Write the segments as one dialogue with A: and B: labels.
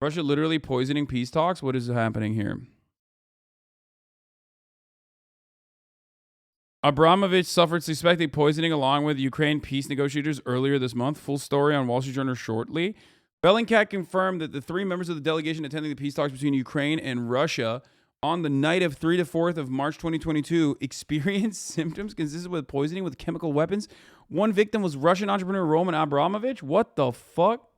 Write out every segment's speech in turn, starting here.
A: Russia literally poisoning peace talks? What is happening here? Abramovich suffered suspected poisoning along with Ukraine peace negotiators earlier this month. Full story on Wall Street Journal shortly. Bellingcat confirmed that the 3 members of the delegation attending the peace talks between Ukraine and Russia on the night of 3 to 4th of March 2022 experienced symptoms consistent with poisoning with chemical weapons. One victim was Russian entrepreneur Roman Abramovich. What the fuck?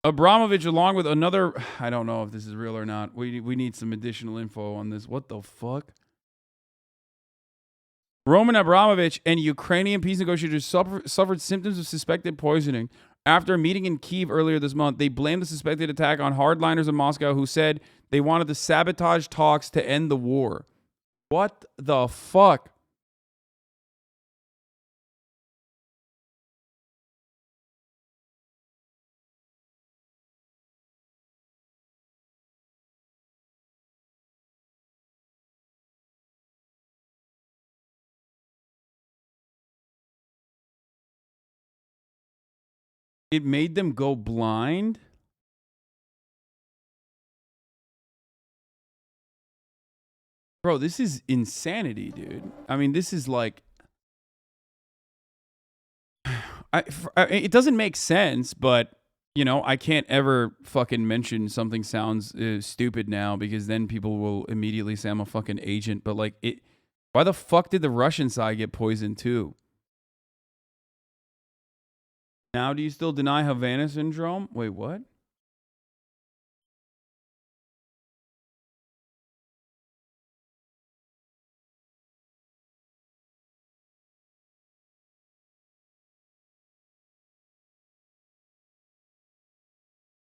A: Abramovich, along with another, I don't know if this is real or not. We need some additional info on this. What the fuck? Roman Abramovich and Ukrainian peace negotiators suffered symptoms of suspected poisoning after a meeting in Kyiv earlier this month. They blamed the suspected attack on hardliners in Moscow who said they wanted to sabotage talks to end the war. What the fuck? It made them go blind? Bro, this is insanity, dude. I mean, this is like... it doesn't make sense, but, you know, I can't ever fucking mention something sounds stupid now because then people will immediately say I'm a fucking agent. But, like, why the fuck did the Russian side get poisoned, too? Now, do you still deny Havana syndrome? Wait, what?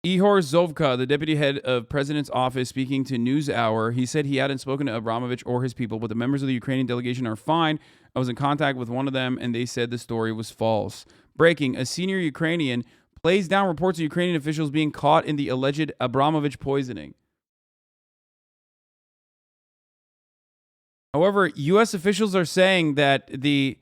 A: Ihor Zovka, the deputy head of president's office, speaking to NewsHour, he said he hadn't spoken to Abramovich or his people, but the members of the Ukrainian delegation are fine. I was in contact with one of them, and they said the story was false. Breaking, a senior Ukrainian plays down reports of Ukrainian officials being caught in the alleged Abramovich poisoning. However, U.S. officials are saying that the...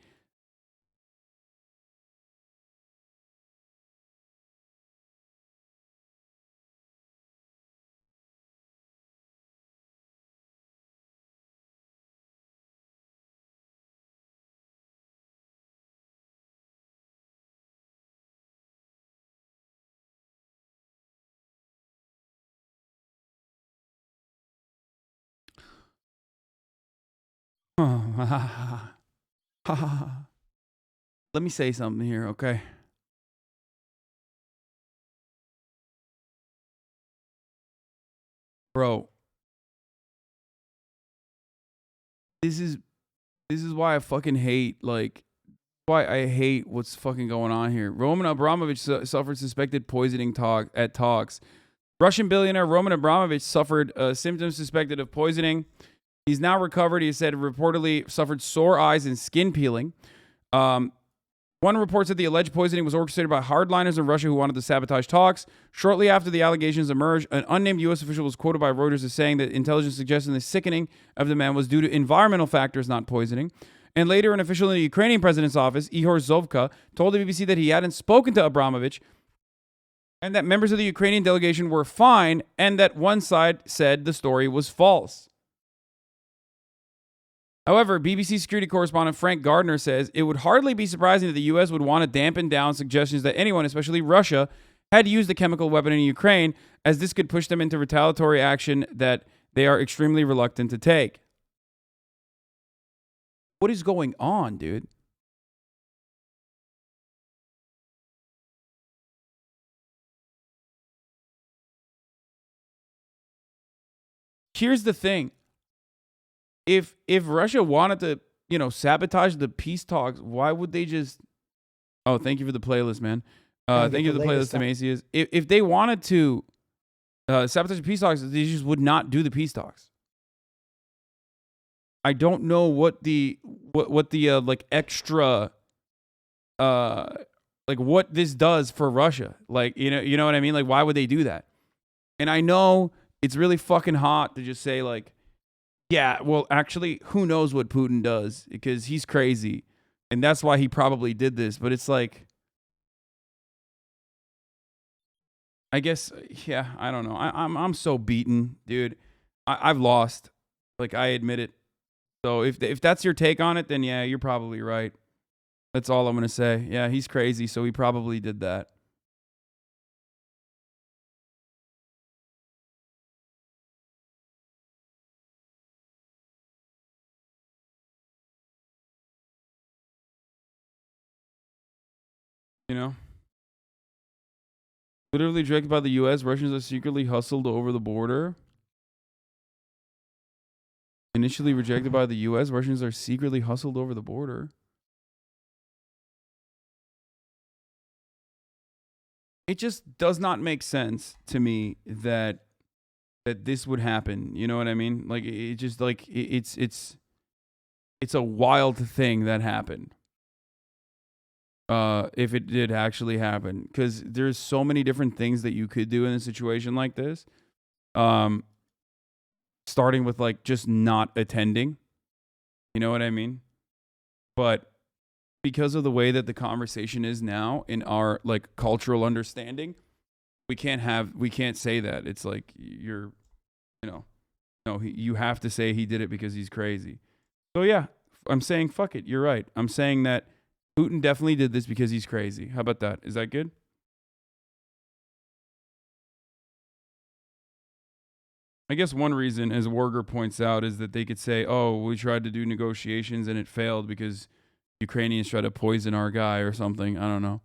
A: Let me say something here, okay? Bro, this is why I fucking hate, like, why I hate what's fucking going on here. Roman Abramovich suffered suspected poisoning at talks. Russian billionaire Roman Abramovich suffered symptoms suspected of poisoning. He's now recovered. He said reportedly suffered sore eyes and skin peeling. One report said the alleged poisoning was orchestrated by hardliners in Russia who wanted to sabotage talks. Shortly after the allegations emerged, an unnamed U.S. official was quoted by Reuters as saying that intelligence suggesting the sickening of the man was due to environmental factors, not poisoning. And later, an official in the Ukrainian president's office, Ihor Zovka, told the BBC that he hadn't spoken to Abramovich and that members of the Ukrainian delegation were fine and that one side said the story was false. However, BBC security correspondent Frank Gardner says it would hardly be surprising that the U.S. would want to dampen down suggestions that anyone, especially Russia, had used a chemical weapon in Ukraine, as this could push them into retaliatory action that they are extremely reluctant to take. What is going on, dude? Here's the thing. If Russia wanted to, you know, sabotage the peace talks, why would they just... Oh, thank you for the playlist, man. Thank you for the playlist, Amacius. If they wanted to sabotage the peace talks, they just would not do the peace talks. I don't know what the like extra like what this does for Russia. Like, you know what I mean? Like, why would they do that? And I know it's really fucking hot to just say like, yeah, well, actually, who knows what Putin does because he's crazy. And that's why he probably did this. But it's like, I guess, yeah, I don't know. I'm so beaten, dude. I've lost. Like, I admit it. So if that's your take on it, then yeah, you're probably right. That's all I'm gonna say. Yeah, he's crazy, so he probably did that. You know, literally directed by the U.S. Russians are secretly hustled over the border. Initially rejected by the U.S., Russians are secretly hustled over the border. It just does not make sense to me that this would happen. You know what I mean? Like it just like it's a wild thing that happened. If it did actually happen, because there's so many different things that you could do in a situation like this. Um, Starting with like just not attending. You know what I mean? But because of the way that the conversation is now in our like cultural understanding, we can't say that. It's like you're, you know, no, you have to say he did it because he's crazy. So yeah, I'm saying fuck it. You're right. I'm saying that Putin definitely did this because he's crazy. How about that? Is that good? I guess one reason, as Warger points out, is that they could say, "Oh, we tried to do negotiations and it failed because Ukrainians tried to poison our guy or something." I don't know.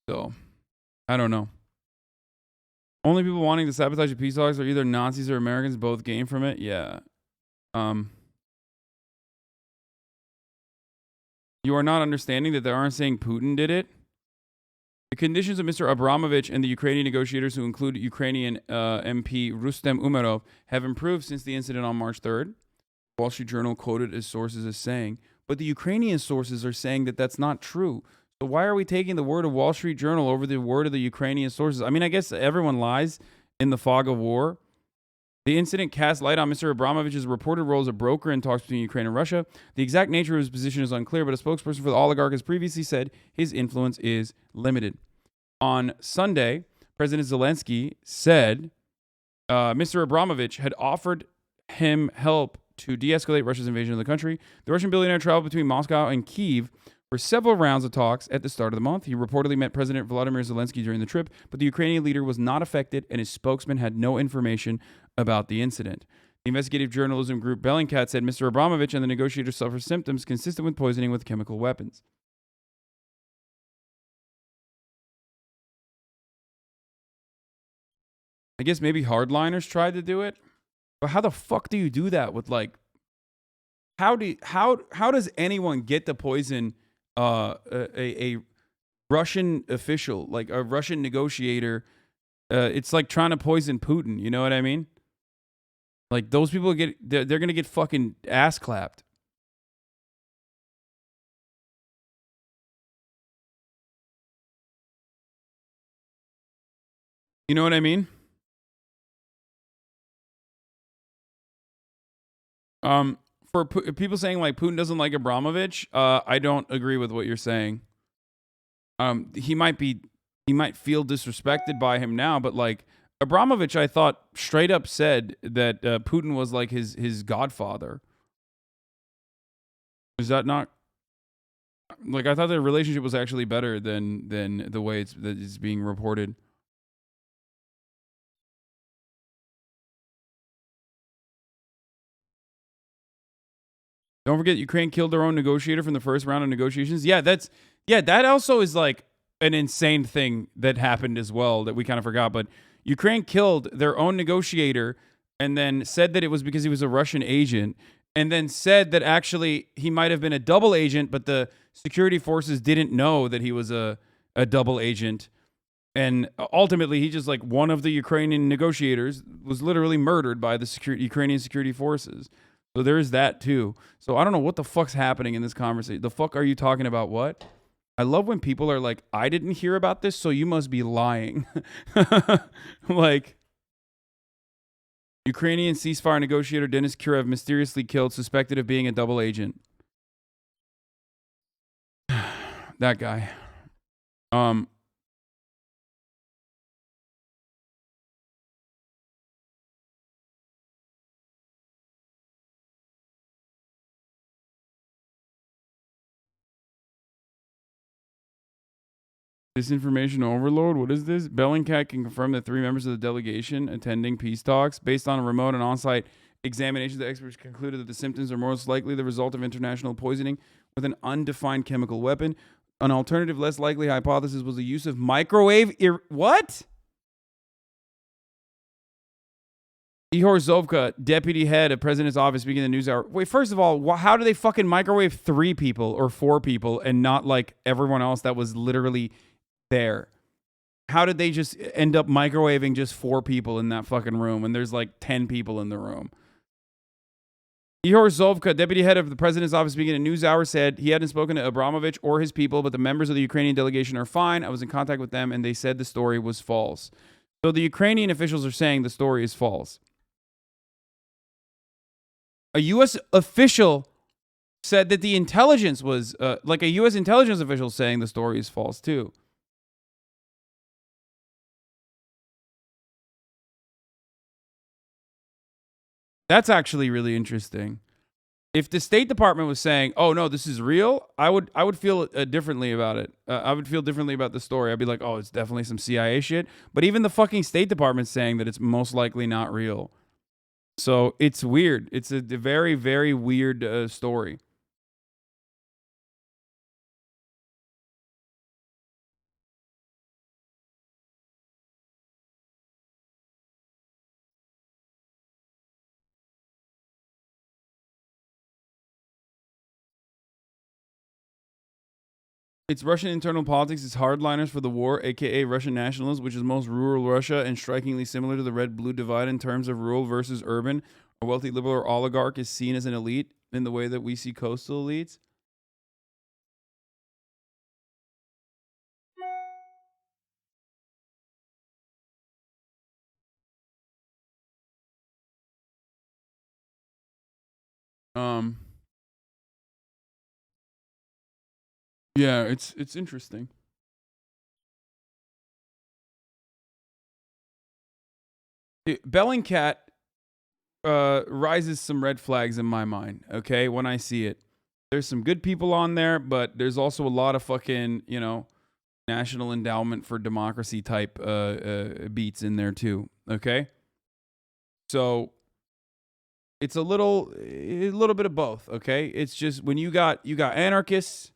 A: So I don't know. Only people wanting to sabotage the peace talks are either Nazis or Americans. Both gain from it. Yeah. Um. You are not understanding that they aren't saying Putin did it. The conditions of Mr. Abramovich and the Ukrainian negotiators, who include Ukrainian MP Rustem Umerov, have improved since the incident on March 3rd. Wall Street Journal quoted as sources as saying, but the Ukrainian sources are saying that that's not true. So why are we taking the word of Wall Street Journal over the word of the Ukrainian sources? I mean, I guess everyone lies in the fog of war. The incident cast light on Mr. Abramovich's reported role as a broker in talks between Ukraine and Russia. The exact nature of his position is unclear, but a spokesperson for the oligarch has previously said his influence is limited. On Sunday, President Zelensky said Mr. Abramovich had offered him help to de-escalate Russia's invasion of the country. The Russian billionaire traveled between Moscow and Kyiv for several rounds of talks at the start of the month. He reportedly met President Volodymyr Zelensky during the trip, but the Ukrainian leader was not affected, and his spokesman had no information about the incident. The investigative journalism group Bellingcat said Mr. Abramovich and the negotiators suffered symptoms consistent with poisoning with chemical weapons. I guess maybe hardliners tried to do it, but how the fuck do you do that with like? How does anyone get to poison a Russian official, like a Russian negotiator? It's like trying to poison Putin. You know what I mean? Like those people they're gonna get fucking ass clapped. You know what I mean? For people saying like Putin doesn't like Abramovich, I don't agree with what you're saying. He might feel disrespected by him now, but like Abramovich, I thought straight up said that Putin was like his godfather. Is that not like I thought the relationship was actually better than the way it's being reported? Don't forget, Ukraine killed their own negotiator from the first round of negotiations. That also is like an insane thing that happened as well that we kind of forgot. But Ukraine killed their own negotiator and then said that it was because he was a Russian agent, and then said that actually he might have been a double agent, but the security forces didn't know that he was a double agent. And ultimately, he just like one of the Ukrainian negotiators was literally murdered by the Ukrainian security forces. So there's that too. So I don't know what the fuck's happening in this conversation. The fuck are you talking about? What? I love when people are like, I didn't hear about this, so you must be lying. Like, Ukrainian ceasefire negotiator Denis Kurev mysteriously killed, suspected of being a double agent. That guy. Disinformation overload? What is this? Bellingcat can confirm that 3 members of the delegation attending peace talks, based on a remote and on-site examination, the experts concluded that the symptoms are most likely the result of international poisoning with an undefined chemical weapon. An alternative, less likely hypothesis was the use of microwave... What? Ihor Zovka, deputy head of president's office, speaking in the NewsHour. Wait, first of all, how do they fucking microwave 3 people or 4 people and not like everyone else that was literally there? How did they just end up microwaving just 4 people in that fucking room when there's like 10 people in the room? Ihor Zovka, deputy head of the president's office, speaking in NewsHour, said he hadn't spoken to Abramovich or his people, but the members of the Ukrainian delegation are fine. I was in contact with them and they said the story was false. So the Ukrainian officials are saying the story is false. A U.S. official said that the intelligence was, like a U.S. intelligence official saying the story is false too. That's actually really interesting. If the State Department was saying, "Oh no, this is real," I would feel differently about it. I would feel differently about the story. I'd be like, "Oh, it's definitely some CIA shit." But even the fucking State Department's saying that it's most likely not real. So it's weird. It's a very, very weird story. It's Russian internal politics. It's hardliners for the war, aka Russian nationalism, which is most rural Russia and strikingly similar to the red-blue divide in terms of rural versus urban. A wealthy liberal or oligarch is seen as an elite in the way that we see coastal elites. Yeah, it's interesting. Bellingcat rises some red flags in my mind, okay, when I see it. There's some good people on there, but there's also a lot of fucking, National Endowment for Democracy type beats in there too, okay? So it's a little bit of both, okay? It's just when you got anarchists,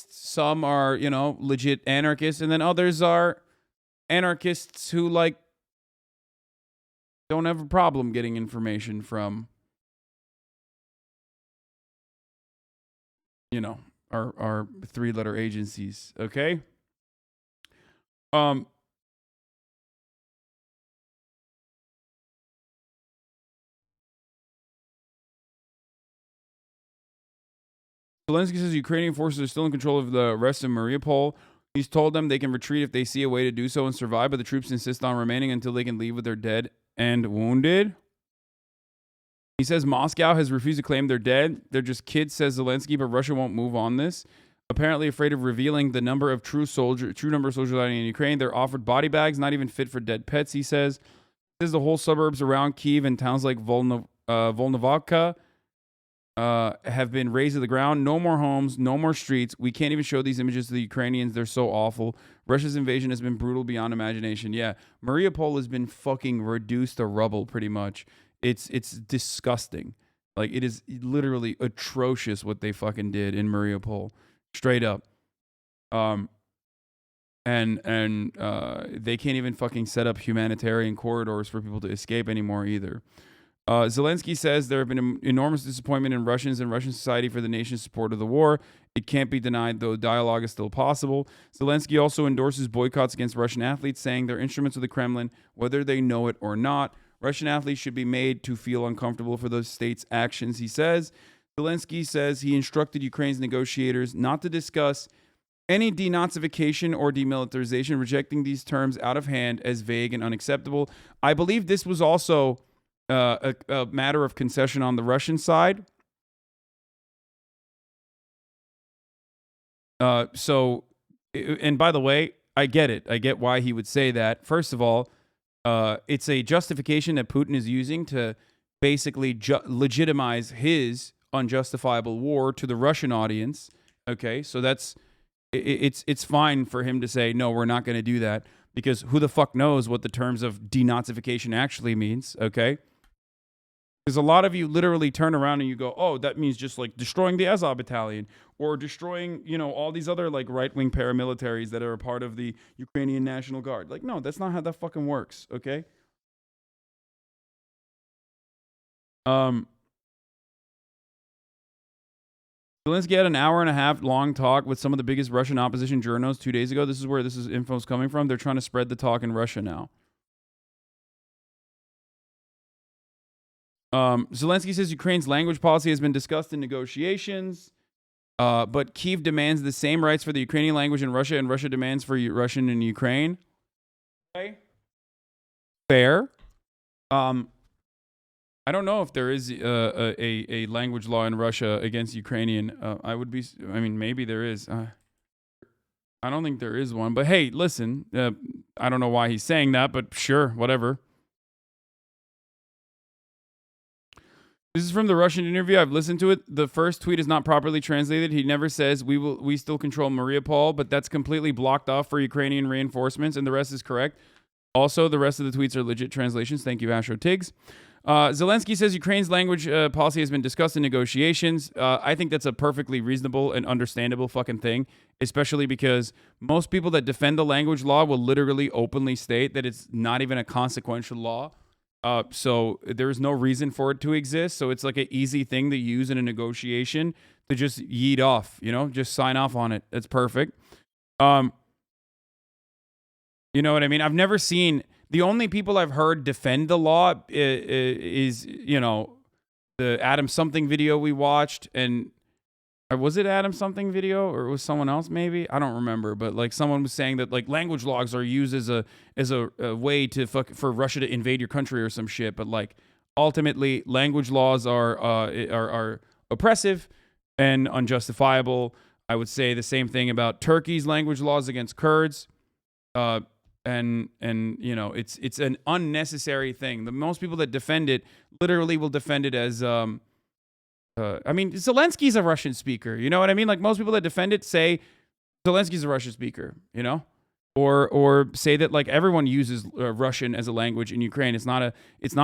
A: some are, legit anarchists, and then others are anarchists who like don't have a problem getting information from, our 3-letter agencies, okay? Zelensky says Ukrainian forces are still in control of the rest of Mariupol. He's told them they can retreat if they see a way to do so and survive, but the troops insist on remaining until they can leave with their dead and wounded. He says Moscow has refused to claim they're dead. They're just kids, says Zelensky, but Russia won't move on this. Apparently afraid of revealing the number of true number of soldiers lying in Ukraine. They're offered body bags, not even fit for dead pets, he says. He says the whole suburbs around Kyiv and towns like Volnovakha have been razed to the ground. No more homes, no more streets. We can't even show these images to the Ukrainians. They're so awful. Russia's invasion has been brutal beyond imagination. Yeah, Mariupol has been fucking reduced to rubble pretty much. It's disgusting. Like, it is literally atrocious what they fucking did in Mariupol. Straight up. And they can't even fucking set up humanitarian corridors for people to escape anymore either. Zelensky says there have been enormous disappointment in Russians and Russian society for the nation's support of the war. It can't be denied, though dialogue is still possible. Zelensky also endorses boycotts against Russian athletes, saying they're instruments of the Kremlin, whether they know it or not. Russian athletes should be made to feel uncomfortable for the state's actions, he says. Zelensky says he instructed Ukraine's negotiators not to discuss any denazification or demilitarization, rejecting these terms out of hand as vague and unacceptable. I believe this was also a matter of concession on the Russian side. So, and by the way, I get it. I get why he would say that. First of all, it's a justification that Putin is using to basically legitimize his unjustifiable war to the Russian audience. Okay, so it's fine for him to say, no, we're not going to do that, because who the fuck knows what the terms of denazification actually means, okay? Because a lot of you literally turn around and you go, oh, that means just like destroying the Azov battalion or destroying, all these other like right-wing paramilitaries that are a part of the Ukrainian National Guard. Like, no, that's not how that fucking works, okay? Zelensky had an hour and a half long talk with some of the biggest Russian opposition journals 2 days ago. This is where this info is coming from. They're trying to spread the talk in Russia now. Zelensky says Ukraine's language policy has been discussed in negotiations, but Kyiv demands the same rights for the Ukrainian language in Russia, and Russia demands for Russian in Ukraine. Okay. Fair. I don't know if there is a language law in Russia against Ukrainian. Maybe there is. I don't think there is one. But hey, listen, I don't know why he's saying that, but sure, whatever. This is from the Russian interview. I've listened to it. The first tweet is not properly translated. He never says we still control Mariupol, but that's completely blocked off for Ukrainian reinforcements, and the rest is correct. Also, the rest of the tweets are legit translations. Thank you, Astro Tiggs. Zelensky says Ukraine's language policy has been discussed in negotiations. I think that's a perfectly reasonable and understandable fucking thing, especially because most people that defend the language law will literally openly state that it's not even a consequential law. So there's no reason for it to exist. So it's like an easy thing to use in a negotiation to just yeet off, just sign off on it. That's perfect. You know what I mean? I've never seen, the only people I've heard defend the law is the Adam Something video we watched. And was it Adam Something video or it was someone else maybe? I don't remember, but like someone was saying that like language logs are used as a way to for Russia to invade your country or some shit. But like ultimately language laws are oppressive and unjustifiable. I would say the same thing about Turkey's language laws against Kurds. And it's an unnecessary thing. The most people that defend it literally will defend it as Zelensky's a Russian speaker. You know what I mean? Like most people that defend it say Zelensky's a Russian speaker, or say that like everyone uses Russian as a language in Ukraine. It's not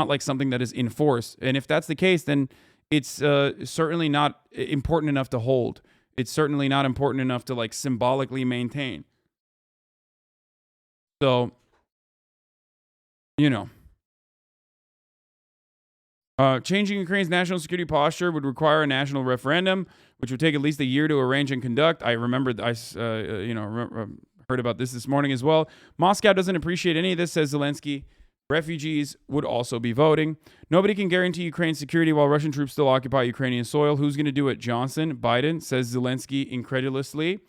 A: like something that is enforced. And if that's the case, then it's certainly not important enough to hold. It's certainly not important enough to like symbolically maintain. So, changing Ukraine's national security posture would require a national referendum, which would take at least a year to arrange and conduct. I remember, heard about this morning as well. Moscow doesn't appreciate any of this, says Zelensky. Refugees would also be voting. Nobody can guarantee Ukraine's security while Russian troops still occupy Ukrainian soil. Who's going to do it? Johnson? Biden? Says Zelensky incredulously.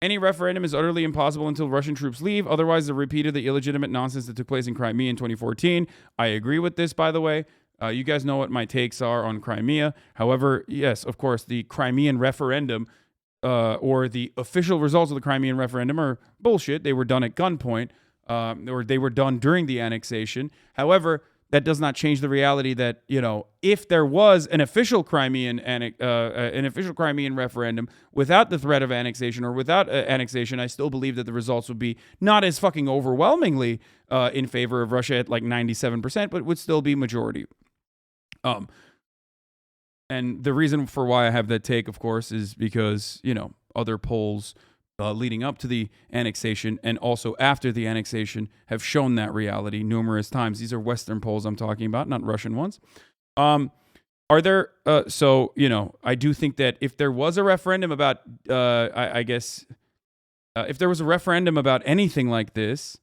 A: Any referendum is utterly impossible until Russian troops leave. Otherwise, a repeat of the illegitimate nonsense that took place in Crimea in 2014. I agree with this, by the way. You guys know what my takes are on Crimea. However, yes, of course, the Crimean referendum or the official results of the Crimean referendum are bullshit. They were done at gunpoint, or they were done during the annexation. However, that does not change the reality that, if there was an official Crimean referendum without the threat of annexation or without annexation, I still believe that the results would be not as fucking overwhelmingly in favor of Russia at like 97%, but would still be majority. And the reason for why I have that take, of course, is because, other polls leading up to the annexation and also after the annexation have shown that reality numerous times. These are Western polls I'm talking about, not Russian ones. Are there, I do think that if there was a referendum about, if there was a referendum about anything like this,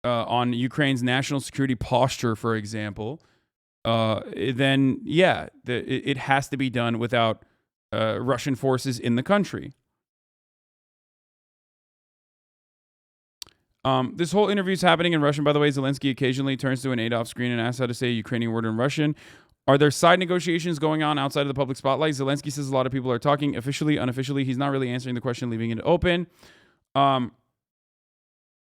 A: on Ukraine's national security posture, for example, then yeah, it has to be done without Russian forces in the country. This whole interview is happening in Russian, by the way. Zelensky occasionally turns to an aide off screen and asks how to say a Ukrainian word in Russian. Are there side negotiations going on outside of the public spotlight? Zelensky says a lot of people are talking officially, unofficially. He's not really answering the question, leaving it open.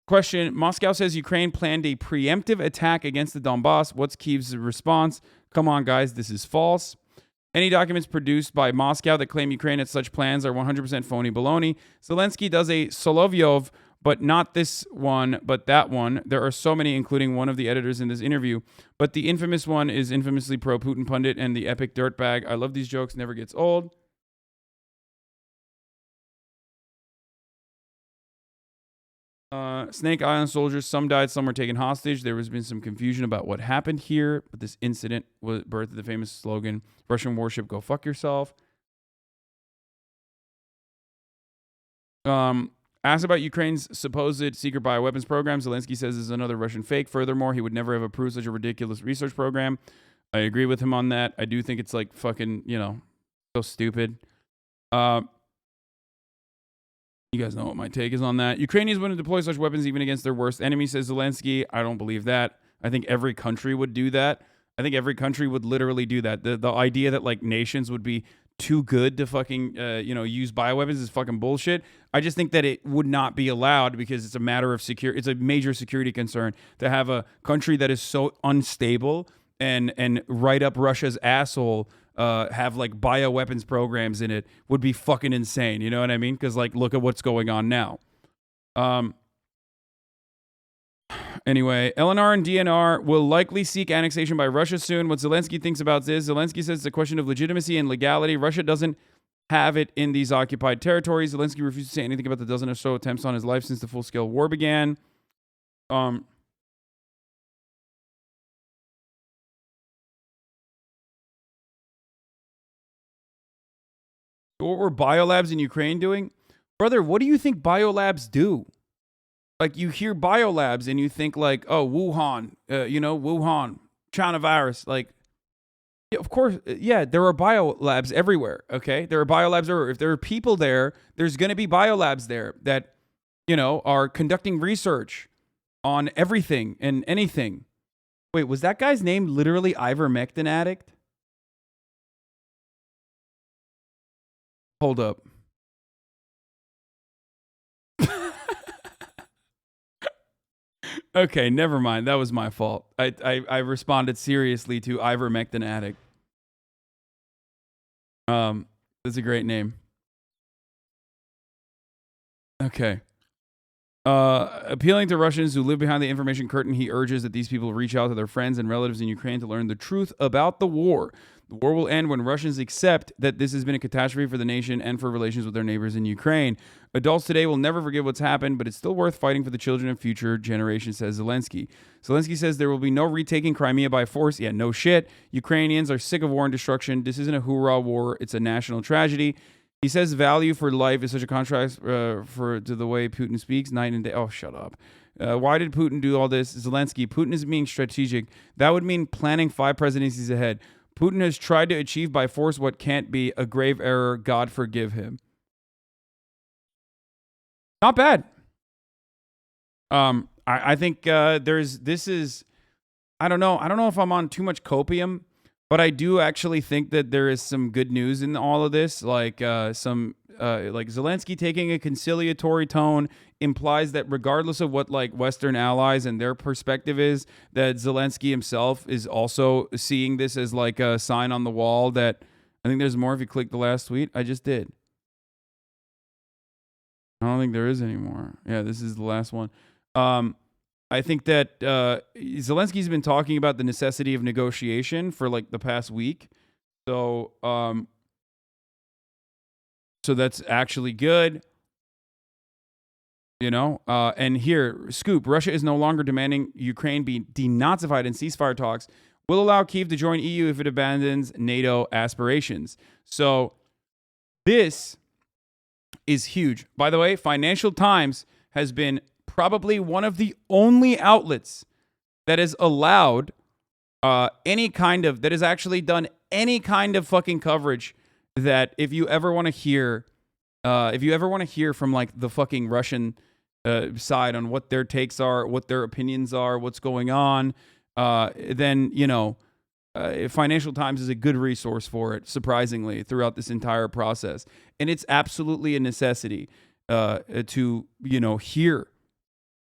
A: Question, Moscow says Ukraine planned a preemptive attack against the Donbass. What's Kyiv's response? Come on, guys, this is false. Any documents produced by Moscow that claim Ukraine had such plans are 100% phony baloney. Zelensky does a Solovyov, but not this one, but that one. There are so many, including one of the editors in this interview. But the infamous one is infamously pro-Putin pundit and the epic dirtbag. I love these jokes, never gets old. Snake Island soldiers, some died, some were taken hostage. There has been some confusion about what happened here, but this incident was birthed the famous slogan, Russian warship, go fuck yourself. Asked about Ukraine's supposed secret bioweapons program, Zelensky says this is another Russian fake. Furthermore, he would never have approved such a ridiculous research program. I agree with him on that. I do think it's like fucking, so stupid. You guys know what my take is on that. Ukrainians wouldn't deploy such weapons even against their worst enemy, says Zelensky. I don't believe that. I think every country would do that. I think every country would literally do that. The idea that like nations would be too good to fucking use bioweapons is fucking bullshit. I just think that it would not be allowed because it's a matter of it's a major security concern to have a country that is so unstable and right up Russia's asshole have like bioweapons programs in it would be fucking insane. You know what I mean? Because like look at what's going on now. Anyway, LNR and DNR will likely seek annexation by Russia soon. What Zelensky thinks about this, Zelensky says it's a question of legitimacy and legality. Russia doesn't have it in these occupied territories. Zelensky refuses to say anything about the dozen or so attempts on his life since the full-scale war began. What were biolabs in Ukraine doing? Brother, what do you think biolabs do? Like, you hear biolabs and you think like, oh, Wuhan, Wuhan, China virus. Like, yeah, of course, yeah, there are biolabs everywhere, okay? There are biolabs everywhere. If there are people there, there's going to be biolabs there that, are conducting research on everything and anything. Wait, was that guy's name literally ivermectin addict? Hold up. Okay, never mind. That was my fault. I responded seriously to ivermectin addict. That's a great name. Okay. Appealing to Russians who live behind the information curtain, he urges that these people reach out to their friends and relatives in Ukraine to learn the truth about the war. The war will end when Russians accept that this has been a catastrophe for the nation and for relations with their neighbors in Ukraine. Adults today will never forget what's happened, but it's still worth fighting for the children of future generations, says Zelensky. Zelensky says there will be no retaking Crimea by force. Yeah, no shit. Ukrainians are sick of war and destruction. This isn't a hoorah war. It's a national tragedy. He says value for life is such a contrast to the way Putin speaks night and day. Oh, shut up. Why did Putin do all this? Zelensky, Putin is being strategic. That would mean planning 5 presidencies ahead. Putin has tried to achieve by force what can't be, a grave error. God forgive him. Not bad. I think I don't know if I'm on too much copium, but I do actually think that there is some good news in all of this. Like Zelensky taking a conciliatory tone implies that regardless of what like Western allies and their perspective is, that Zelensky himself is also seeing this as like a sign on the wall that I think there's more if you click the last tweet. I just did. I don't think there is anymore. Yeah, this is the last one. I think that Zelensky's been talking about the necessity of negotiation for like the past week. So that's actually good. And here, scoop, Russia is no longer demanding Ukraine be denazified in ceasefire talks, will allow Kyiv to join EU if it abandons NATO aspirations. So this is huge. By the way, Financial Times has been probably one of the only outlets that has allowed that has actually done any kind of fucking coverage that if you ever want to hear from like the fucking Russian side on what their takes are, what their opinions are, what's going on, then Financial Times is a good resource for it, surprisingly, throughout this entire process. And it's absolutely a necessity to hear.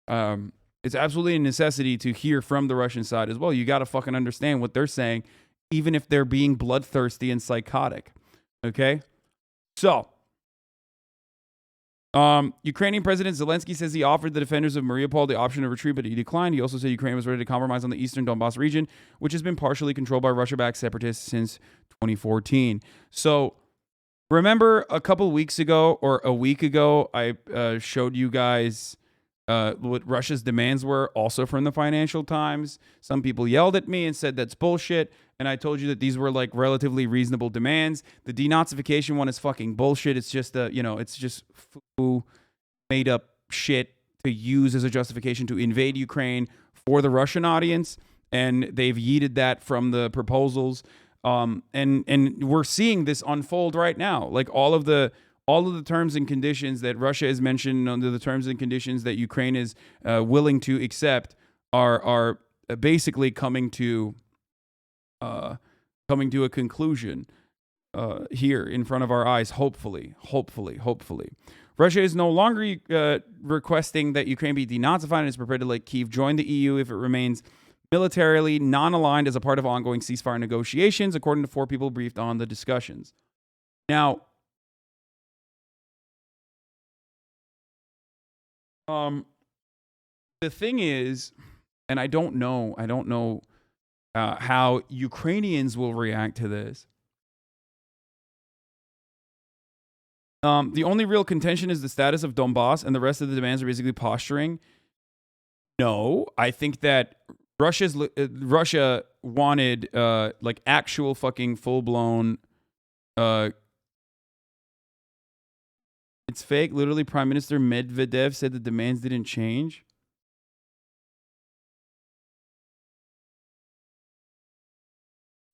A: It's absolutely a necessity to hear from the Russian side as well. You got to fucking understand what they're saying, even if they're being bloodthirsty and psychotic. Okay? So, Ukrainian President Zelensky says he offered the defenders of Mariupol the option of retreat, but he declined. He also said Ukraine was ready to compromise on the eastern Donbass region, which has been partially controlled by Russia-backed separatists since 2014. So, remember a couple weeks ago or a week ago, I showed you guys what Russia's demands were, also from the Financial Times. Some people yelled at me and said that's bullshit. And I told you that these were like relatively reasonable demands. The denazification one is fucking bullshit. It's just it's just made up shit to use as a justification to invade Ukraine for the Russian audience. And they've yeeted that from the proposals. And we're seeing this unfold right now. Like all of the terms and conditions that Russia has mentioned under the terms and conditions that Ukraine is willing to accept are basically coming to a conclusion here in front of our eyes. Hopefully. Russia is no longer requesting that Ukraine be denazified and is prepared to let Kyiv join the EU if it remains militarily non-aligned as a part of ongoing ceasefire negotiations, according to 4 people briefed on the discussions. Now, the thing is, and I don't know how Ukrainians will react to this. The only real contention is the status of Donbass, and the rest of the demands are basically posturing. No, I think that Russia wanted like actual fucking full-blown. It's fake. Literally, Prime Minister Medvedev said the demands didn't change.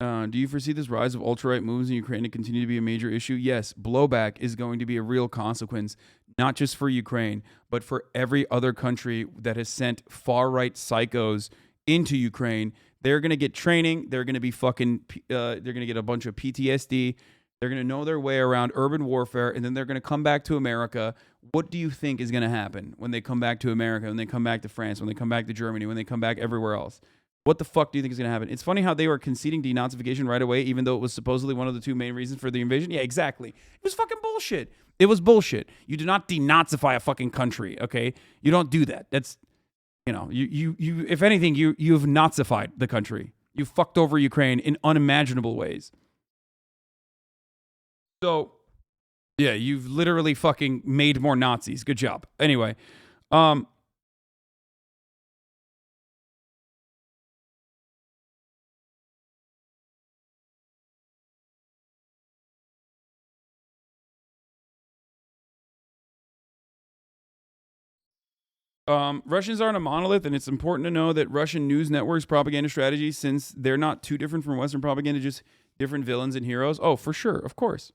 A: Do you foresee this rise of alt-right moves in Ukraine to continue to be a major issue? Yes, blowback is going to be a real consequence, not just for Ukraine, but for every other country that has sent far-right psychos into Ukraine. They're going to get training. They're going to be they're going to get a bunch of PTSD. They're going to know their way around urban warfare, and then they're going to come back to America. What do you think is going to happen when they come back to America, when they come back to France, when they come back to Germany, when they come back everywhere else? What the fuck do you think is going to happen? It's funny how they were conceding denazification right away, even though it was supposedly one of the 2 main reasons for the invasion. Yeah, exactly. It was fucking bullshit. It was bullshit. You do not denazify a fucking country, okay? You don't do that. That's, you if anything, you've Nazified the country. You fucked over Ukraine in unimaginable ways. So, yeah, you've literally fucking made more Nazis. Good job. Anyway, Russians aren't a monolith, and it's important to know that Russian news networks' propaganda strategies, since they're not too different from Western propaganda, just different villains and heroes. Oh, for sure, of course.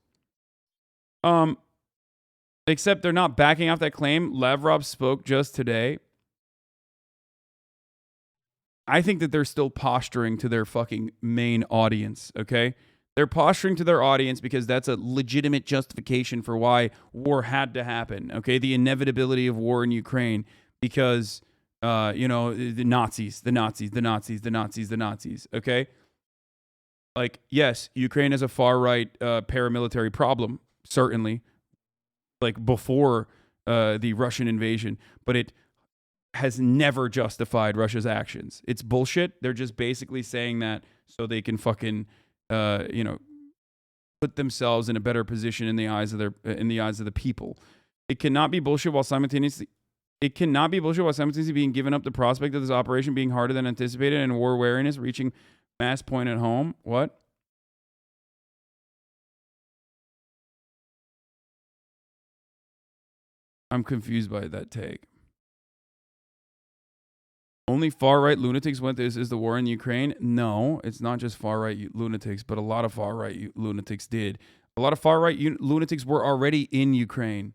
A: Except they're not backing off that claim. Lavrov spoke just today. I think that they're still posturing to their fucking main audience, okay? They're posturing to their audience because that's a legitimate justification for why war had to happen, okay? The inevitability of war in Ukraine because, the Nazis, okay? Like, yes, Ukraine has a far-right paramilitary problem, certainly, like before the Russian invasion, but it has never justified Russia's actions. It's bullshit. They're just basically saying that so they can fucking, put themselves in a better position in the eyes of the people. It cannot be bullshit while simultaneously being given up the prospect of this operation being harder than anticipated and war wariness reaching mass point at home. What? I'm confused by that take. Only far-right lunatics went this. Is the war in Ukraine? No, it's not just far-right lunatics, but a lot of far-right lunatics did. A lot of far-right lunatics were already in Ukraine.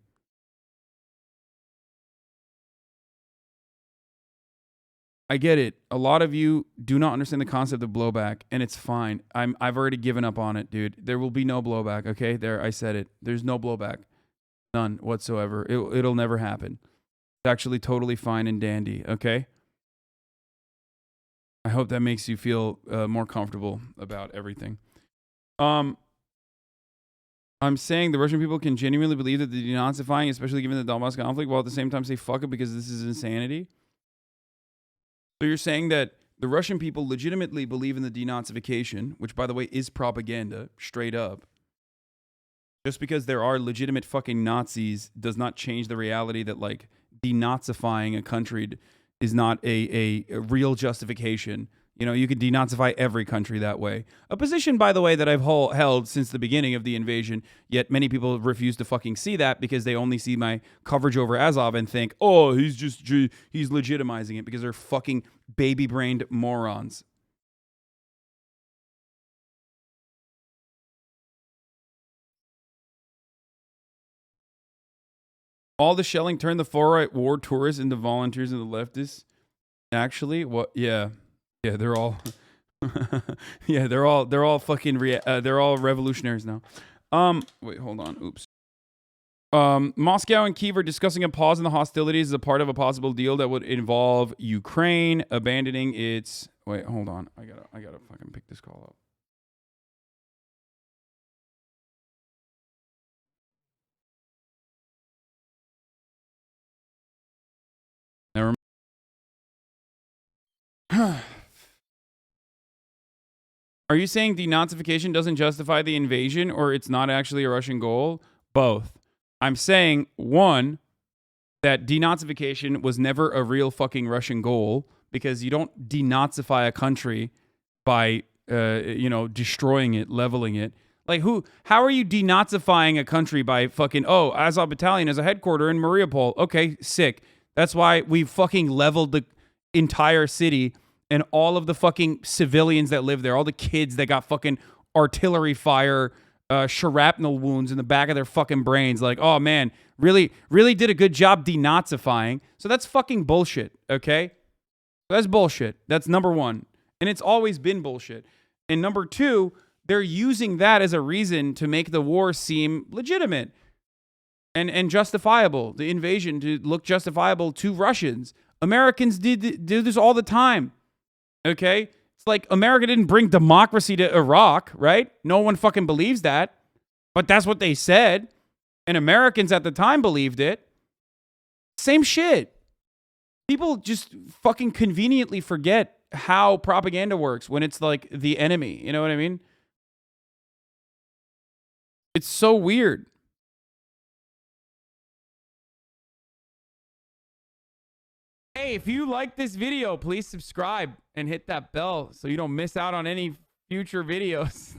A: I get it. A lot of you do not understand the concept of blowback, and it's fine. I've already given up on it, dude. There will be no blowback, okay? There, I said it. There's no blowback. None whatsoever. It'll never happen. It's actually totally fine and dandy, okay? I hope that makes you feel more comfortable about everything. I'm saying the Russian people can genuinely believe that the denazifying, especially given the Donbass conflict, while at the same time say fuck it because this is insanity. So you're saying that the Russian people legitimately believe in the denazification, which, by the way, is propaganda, straight up. Just because there are legitimate fucking Nazis does not change the reality that, like, denazifying a country is not a real justification. You know, you can denazify every country that way. A position, by the way, that I've held since the beginning of the invasion, yet many people refuse to fucking see that because they only see my coverage over Azov and think, oh, he's legitimizing it because they're fucking baby-brained morons. All the shelling turned the far-right war tourists into volunteers and the leftists. Actually, what? Yeah, they're all... yeah, they're all fucking they're all revolutionaries now. Wait, hold on. Oops. Moscow and Kyiv are discussing a pause in the hostilities as a part of a possible deal that would involve Ukraine abandoning its... Wait, hold on. I gotta fucking pick this call up. Never mind. Are you saying denazification doesn't justify the invasion or it's not actually a Russian goal? Both. I'm saying, one, that denazification was never a real fucking Russian goal because you don't denazify a country by, destroying it, leveling it. Like, how are you denazifying a country by fucking, oh, Azov Battalion is a headquarter in Mariupol. Okay, sick. That's why we fucking leveled the entire city and all of the fucking civilians that live there, all the kids that got fucking artillery fire, shrapnel wounds in the back of their fucking brains. Like, oh man, really did a good job denazifying. So that's fucking bullshit, okay? That's bullshit. That's number one. And it's always been bullshit. And number two, they're using that as a reason to make the war seem legitimate and justifiable, the invasion to look justifiable to Russians. Americans do this all the time. Okay? It's like America didn't bring democracy to Iraq, right? No one fucking believes that. But that's what they said. And Americans at the time believed it. Same shit. People just fucking conveniently forget how propaganda works when it's like the enemy. You know what I mean? It's so weird. Hey, if you like this video, please subscribe and hit that bell so you don't miss out on any future videos.